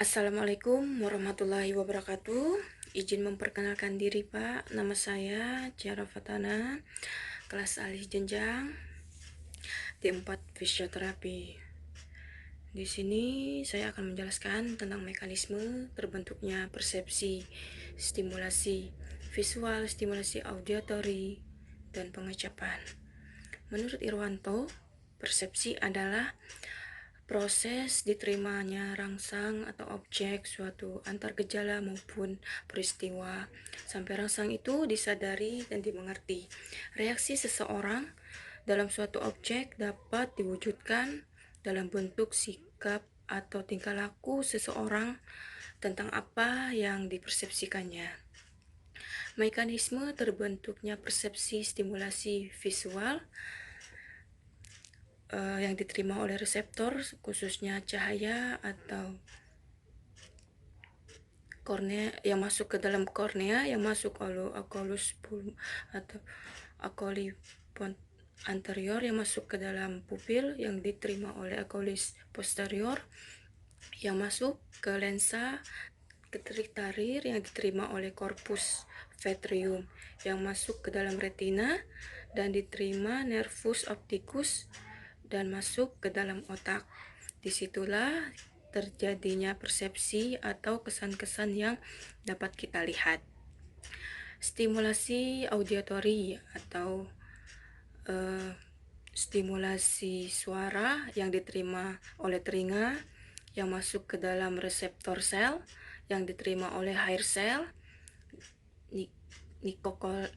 Assalamualaikum warahmatullahi wabarakatuh. Izin memperkenalkan diri Pak, nama saya Ciara Fatana, kelas alih jenjang D4 fisioterapi. Di sini saya akan menjelaskan tentang mekanisme terbentuknya persepsi, stimulasi visual, stimulasi auditori, dan pengecapan. Menurut Irwanto, persepsi adalah proses diterimanya rangsang atau objek suatu antar gejala maupun peristiwa sampai rangsang itu disadari dan dimengerti. Reaksi seseorang dalam suatu objek dapat diwujudkan dalam bentuk sikap atau tingkah laku seseorang tentang apa yang dipersepsikannya. Mekanisme terbentuknya persepsi stimulasi visual yang diterima oleh reseptor, khususnya cahaya atau kornea yang masuk ke dalam kornea, yang masuk oculus atau oculi anterior, yang masuk ke dalam pupil, yang diterima oleh oculus posterior, yang masuk ke lensa pituitarium, yang diterima oleh corpus vitreum, yang masuk ke dalam retina dan diterima nervus opticus dan masuk ke dalam otak. Disitulah terjadinya persepsi atau kesan-kesan yang dapat kita lihat. Stimulasi auditori atau stimulasi suara yang diterima oleh telinga, yang masuk ke dalam reseptor sel, yang diterima oleh hair cell,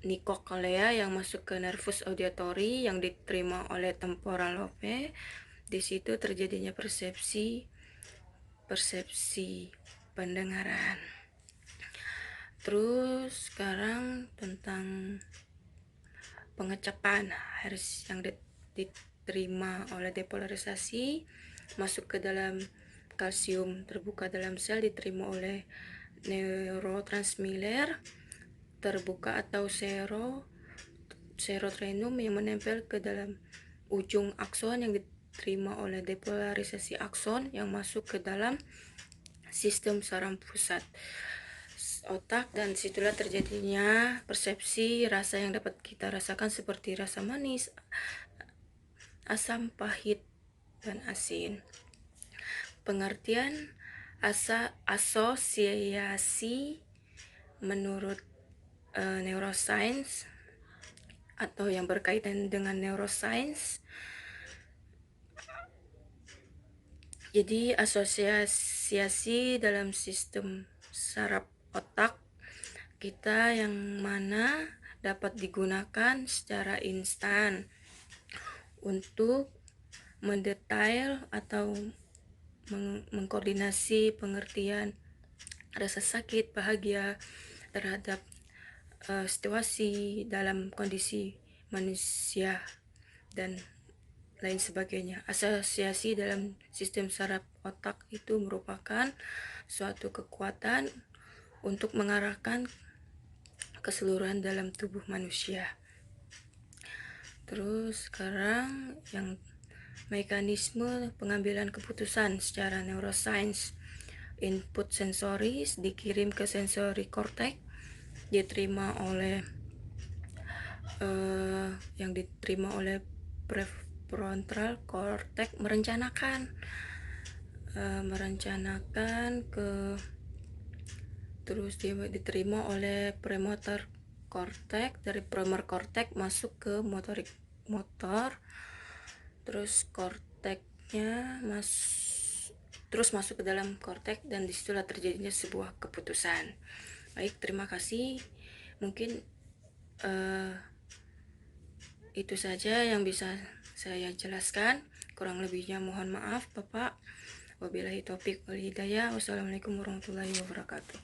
nikochlea yang masuk ke nervus auditori, yang diterima oleh temporal lobe. Di situ terjadinya persepsi pendengaran. Terus sekarang tentang pengecapan yang diterima oleh depolarisasi, masuk ke dalam kalsium terbuka dalam sel, diterima oleh neurotransmitter terbuka atau serotrenum yang menempel ke dalam ujung akson, yang diterima oleh depolarisasi akson yang masuk ke dalam sistem saraf pusat otak, dan situlah terjadinya persepsi rasa yang dapat kita rasakan seperti rasa manis, asam, pahit, dan asin. Pengertian asosiasi menurut neuroscience atau yang berkaitan dengan neuroscience. Jadi asosiasi dalam sistem saraf otak kita yang mana dapat digunakan secara instan untuk mendetail atau mengkoordinasi pengertian rasa sakit, bahagia terhadap situasi dalam kondisi manusia dan lain sebagainya. Asosiasi dalam sistem saraf otak itu merupakan suatu kekuatan untuk mengarahkan keseluruhan dalam tubuh manusia. Terus sekarang yang mekanisme pengambilan keputusan secara neuroscience. Input sensoris dikirim ke sensori kortek, diterima oleh prefrontal cortex merencanakan terus diterima oleh premotor cortex, dari premotor cortex masuk ke motorik motor, terus korteknya terus masuk ke dalam korteks, dan disitulah terjadinya sebuah keputusan. Baik, terima kasih. Mungkin itu saja yang bisa saya jelaskan. Kurang lebihnya mohon maaf Bapak. Wabillahi taufik wal hidayah. Wassalamualaikum warahmatullahi wabarakatuh.